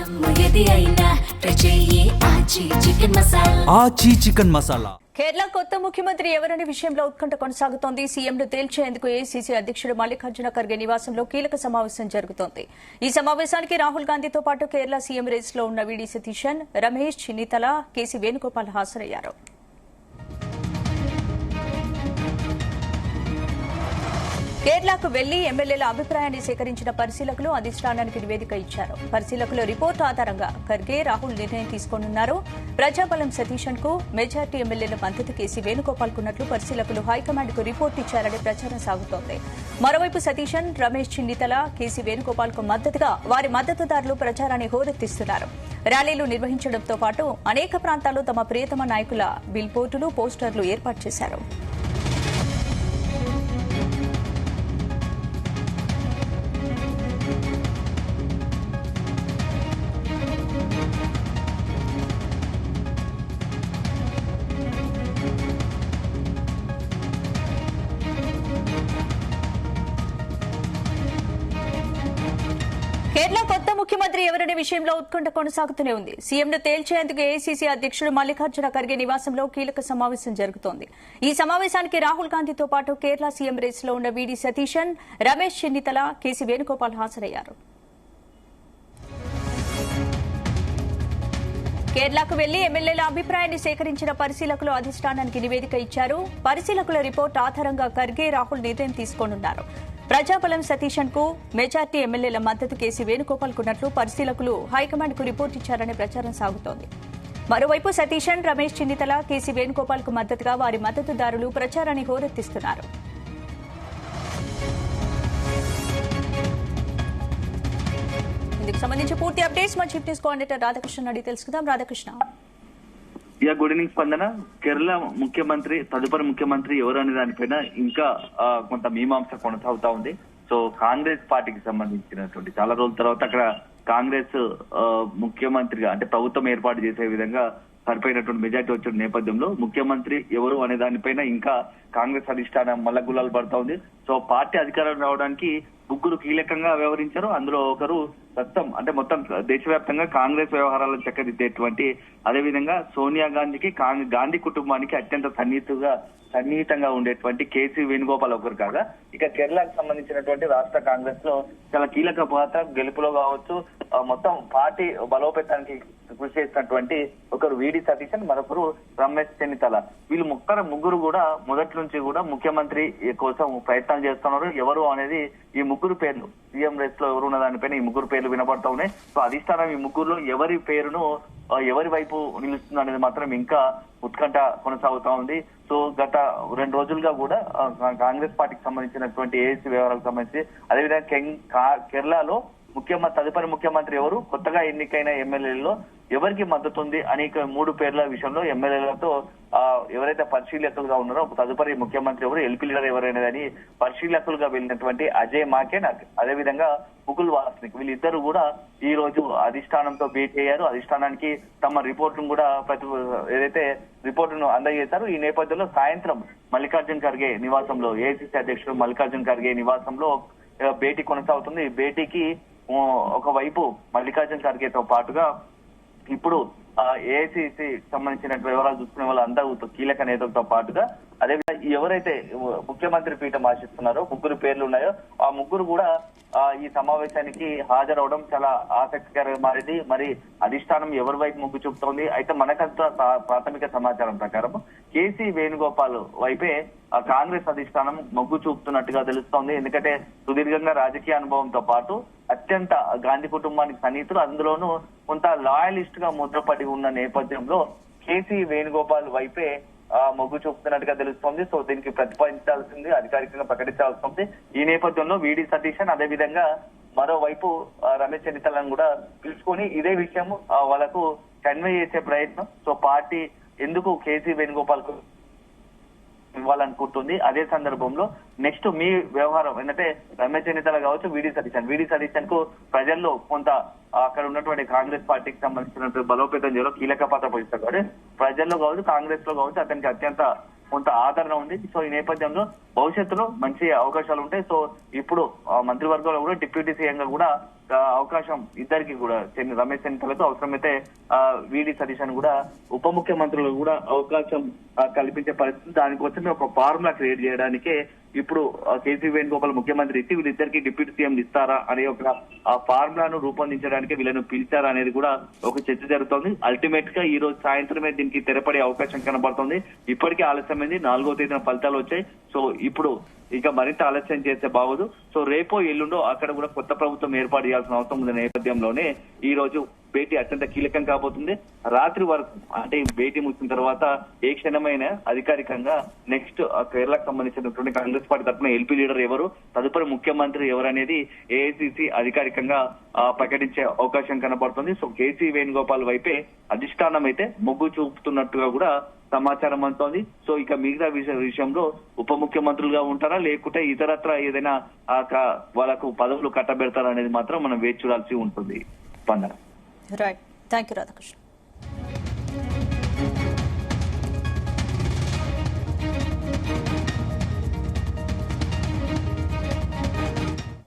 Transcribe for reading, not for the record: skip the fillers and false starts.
ఆచి చికెన్ మసాలా. కేరళ కొత్త ముఖ్యమంత్రి ఎవరనే విషయంలో ఉత్కంఠ కొనసాగుతోంది. సీఎంను తేల్చేందుకు ఏఐసీసీ అధ్యక్షుడు మల్లికార్జున ఖర్గే నివాసంలో కీలక సమావేశం జరుగుతోంది. ఈ సమావేశానికి రాహుల్ గాంధీతో పాటు కేరళ సీఎం రేసులో ఉన్న వీడీ సతీశన్, రమేష్ చెన్నితల, కేసీ వేణుగోపాల్ హాజరయ్యారు. కేరళకు వెళ్లి ఎమ్మెల్యేల అభిప్రాయాన్ని సేకరించిన పరిశీలకులు అధిష్టానానికి నివేదిక ఇచ్చారు. పరిశీలకుల రిపోర్టు ఆధారంగా ఖర్గే, రాహుల్ నిర్ణయం తీసుకోనున్నారు. ప్రజాబలం సతీశన్ కు మెజార్టీ ఎమ్మెల్యేల మద్దతు కేసీ వేణుగోపాల్ కున్నట్లు పరిశీలకులు హైకమాండ్ కు రిపోర్టు ఇచ్చారనే ప్రచారం సాగుతోంది. మరోవైపు సతీశన్, రమేష్ చెన్నితల, కేసీ వేణుగోపాల్ కు మద్దతుగా వారి మద్దతుదారులు ప్రచారాన్ని హోరెత్తిస్తున్నారు. ర్యాలీలు నిర్వహించడంతో పాటు అనేక ప్రాంతాల్లో తమ ప్రియతమ నాయకుల బిల్ బోర్డులు, పోస్టర్లు ఏర్పాటు చేశారు. కేరళ కొత్త ముఖ్యమంత్రి ఎవరనే విషయంలో ఉత్కంఠ కొనసాగుతూనే ఉంది. సీఎంను తేల్చేందుకు ఏఐసీసీ అధ్యక్షుడు మల్లికార్జున ఖర్గే నివాసంలో కీలక సమావేశం జరుగుతోంది. ఈ సమావేశానికి రాహుల్ గాంధీతో పాటు కేరళ సీఎం రేసులో ఉన్న వీడీ సతీశన్, రమేష్ చెన్నితల, కేసీ వేణుగోపాల్ హాజరయ్యారు. కేరళకు వెళ్లి ఎమ్మెల్యేల అభిప్రాయాన్ని సేకరించిన పరిశీలకులు అధిష్టానానికి నివేదిక ఇచ్చారు. పరిశీలకుల రిపోర్టు ఆధారంగా ఖర్గే, రాహుల్ నిర్ణయం తీసుకోనున్నారు. ప్రజాబలం సతీశన్ కు మెజార్టీ ఎమ్మెల్యేల మద్దతు కేసీ వేణుగోపాల్ కున్నట్లు పరిశీలకులు హైకమాండ్ కు రిపోర్టు ఇచ్చారనే ప్రచారం సాగుతోంది. మరోవైపు సతీశన్, రమేష్ చెన్నితల, కేసీ వేణుగోపాల్ కు మద్దతుగా వారి మద్దతుదారులు ప్రచారాన్ని హోరెత్తిస్తున్నారు. ఇందుకు సంబంధించి పూర్తి అప్డేట్స్ మా చీఫ్ న్యూస్ కోఆర్డినేటర్ రాధాకృష్ణ అడిగి తెలుసుకుందాం. రాధాకృష్ణ. గుడ్ ఈవినింగ్ స్పందన. కేరళ ముఖ్యమంత్రి, తదుపరి ముఖ్యమంత్రి ఎవరు అనే దానిపైన ఇంకా కొంత మీమాంస కొనసాగుతా ఉంది. సో కాంగ్రెస్ పార్టీకి సంబంధించినటువంటి చాలా రోజుల తర్వాత అక్కడ కాంగ్రెస్ ముఖ్యమంత్రిగా అంటే ప్రభుత్వం ఏర్పాటు చేసే విధంగా సరిపోయినటువంటి మెజార్టీ వచ్చిన నేపథ్యంలో ముఖ్యమంత్రి ఎవరు అనే దానిపైన ఇంకా కాంగ్రెస్ అధిష్టానం మల్లగుల్లాలు పడతా ఉంది. సో పార్టీ అధికారం రావడానికి ముగ్గురు కీలకంగా వ్యవహరించారు. అందులో ఒకరు ప్రస్తుతం అంటే మొత్తం దేశవ్యాప్తంగా కాంగ్రెస్ వ్యవహారాలను చక్కదిద్దేటువంటి, అదేవిధంగా సోనియా గాంధీకి గాంధీ కుటుంబానికి అత్యంత సన్నిహితంగా ఉండేటువంటి కేసీ వేణుగోపాల్ ఒకరు కాగా, ఇక కేరళకు సంబంధించినటువంటి రాష్ట్ర కాంగ్రెస్ లో చాలా కీలక పాత్ర గెలుపులో కావచ్చు, మొత్తం పార్టీ బలోపేతానికి కృషి చేసినటువంటి ఒకరు వీడీ సతీశన్, మరొకరు రమేష్ చెన్నితల. వీళ్ళు ముగ్గురు కూడా మొదటి నుంచి కూడా ముఖ్యమంత్రి కోసం ప్రయత్నాలు చేస్తున్నారు. ఎవరు అనేది ఈ ముగ్గురు పేర్లు సీఎం రేస్ లో ఎవరు ఉన్న దానిపైన ఈ ముగ్గురు పేర్లు వినబడతా ఉన్నాయి. సో అధిష్టానం ఈ ముగ్గురులో ఎవరి పేరును ఎవరి వైపు నిలుస్తుంది అనేది మాత్రం ఇంకా ఉత్కంఠ కొనసాగుతా ఉంది. సో గత 2 రోజులుగా కూడా కాంగ్రెస్ పార్టీకి సంబంధించినటువంటి ఏఐసీ వ్యవహారాలకు సంబంధించి, అదేవిధంగా కేరళలో తదుపరి ముఖ్యమంత్రి ఎవరు, కొత్తగా ఎన్నికైన ఎమ్మెల్యేలలో ఎవరికి మద్దతు ఉంది అని 3 పేర్ల విషయంలో ఎమ్మెల్యేలతో ఎవరైతే పరిశీలకులుగా ఉన్నారో తదుపరి ముఖ్యమంత్రి ఎవరు, ఎల్పీ లీడర్ ఎవరైనదని పరిశీలకులుగా వెళ్ళినటువంటి అజయ్ మాకెన్, అదేవిధంగా ముకుల్ వాస్నిక్, వీళ్ళిద్దరు కూడా ఈ రోజు అధిష్టానంతో భేటీ అయ్యారు. అధిష్టానానికి తమ రిపోర్టును కూడా ఏదైతే రిపోర్టును అందజేశారు. ఈ నేపథ్యంలో సాయంత్రం మల్లికార్జున ఖర్గే నివాసంలో, ఏఐసీసీ అధ్యక్షుడు మల్లికార్జున ఖర్గే నివాసంలో భేటీ కొనసాగుతుంది. ఈ భేటీకి ఒకవైపు మల్లికార్జున ఖర్గేతో పాటుగా ఇప్పుడు ఏఐసీసీ సంబంధించిన వివరాలు చూసుకునే వాళ్ళు అందరూ కీలక నేతలతో పాటుగా, అదేవిధంగా ఎవరైతే ముఖ్యమంత్రి పీఠం ఆశిస్తున్నారో ముగ్గురు పేర్లు ఉన్నాయో ఆ ముగ్గురు కూడా ఈ సమావేశానికి హాజరవడం చాలా ఆసక్తికరంగా మారింది. మరి అధిష్టానం ఎవరి వైపు మొగ్గు చూపుతోంది? అయితే మనకంతా ప్రాథమిక సమాచారం ప్రకారం కేసీ వేణుగోపాల్ వైపే కాంగ్రెస్ అధిష్టానం మొగ్గు చూపుతున్నట్టుగా తెలుస్తోంది. ఎందుకంటే సుదీర్ఘంగా రాజకీయ అనుభవంతో పాటు అత్యంత గాంధీ కుటుంబానికి సన్నిహితులు, అందులోనూ కొంత లాయలిస్ట్ గా ముద్రపడి ఉన్న నేపథ్యంలో కేసీ వేణుగోపాల్ వైపే మొగ్గు చూపుతున్నట్టుగా తెలుస్తోంది. సో దీనికి ప్రతిపాదించాల్సింది, అధికారికంగా ప్రకటించాల్సింది. ఈ నేపథ్యంలో వీడీ సతీశన్, అదేవిధంగా మరోవైపు రమేష్ చెన్నితలను కూడా పిలుచుకొని ఇదే విషయం వాళ్ళకు కన్వే చేసే ప్రయత్నం. సో పార్టీ ఎందుకు కేసీ వేణుగోపాల్ కు ఇవ్వాలనుకుంటుంది. అదే సందర్భంలో నెక్స్ట్ మీ వ్యవహారం ఏంటంటే రమేష్ చెన్నితల కావచ్చు, వీడీ సతీశన్ కు ప్రజల్లో కొంత అక్కడ ఉన్నటువంటి కాంగ్రెస్ పార్టీకి సంబంధించిన బలోపేతం చేయడం కీలక పాత్ర పోషిస్తారు కాబట్టి ప్రజల్లో కావచ్చు, కాంగ్రెస్ లో కావచ్చు అతనికి అత్యంత కొంత ఆదరణ ఉంది. సో ఈ నేపథ్యంలో భవిష్యత్తులో మంచి అవకాశాలు ఉంటాయి. సో ఇప్పుడు మంత్రివర్గంలో కూడా డిప్యూటీ సీఎం గా కూడా అవకాశం ఇద్దరికి కూడా రమేష్ చెన్నితలకు అవసరమైతే విడి సతీష్ అని కూడా ఉప ముఖ్యమంత్రులు కూడా అవకాశం కల్పించే పరిస్థితి. దానికోసమే ఒక ఫార్ములా క్రియేట్ చేయడానికే ఇప్పుడు కేసీ వేణుగోపాల్ ముఖ్యమంత్రి ఇచ్చి వీళ్ళిద్దరికి డిప్యూటీ సీఎం ఇస్తారా అనే ఒక ఫార్ములాను రూపొందించడానికి వీళ్ళను పిలిచారా అనేది కూడా ఒక చర్చ జరుగుతోంది. అల్టిమేట్ గా ఈ రోజు సాయంత్రమే దీనికి తెరపడే అవకాశం కనబడుతోంది. ఇప్పటికే ఆలస్యమైంది, 4వ తేదీన ఫలితాలు వచ్చాయి. సో ఇప్పుడు ఇక మరింత ఆలస్యం చేస్తే బాగోదు. సో రేపో ఎల్లుండో అక్కడ కూడా కొత్త ప్రభుత్వం ఏర్పాటు చేయాల్సిన అవసరం ఉన్న నేపథ్యంలోనే ఈ రోజు భేటీ అత్యంత కీలకం కాబోతుంది. రాత్రి వరకు అంటే ఈ భేటీ ముగిసిన తర్వాత ఏ క్షణమైన అధికారికంగా నెక్స్ట్ కేరళకు సంబంధించినటువంటి కాంగ్రెస్ పార్టీ తరఫున ఎల్పీ లీడర్ ఎవరు, తదుపరి ముఖ్యమంత్రి ఎవరనేది ఏఐసిసి అధికారికంగా ప్రకటించే అవకాశం కనబడుతుంది. సో కేసీ వేణుగోపాల్ వైపే అధిష్టానం అయితే మొగ్గు చూపుతున్నట్టుగా కూడా సమాచారం అందుతోంది. సో ఇక మిగతా విషయంలో ఉప ముఖ్యమంత్రులుగా ఉంటారా లేకుంటే ఇతరత్ర ఏదైనా వాళ్ళకు పదవులు కట్టబెడతారా అనేది మాత్రం మనం వేచి చూడాల్సి ఉంటుంది. స్పందన. Right, thank you Radhakrishna.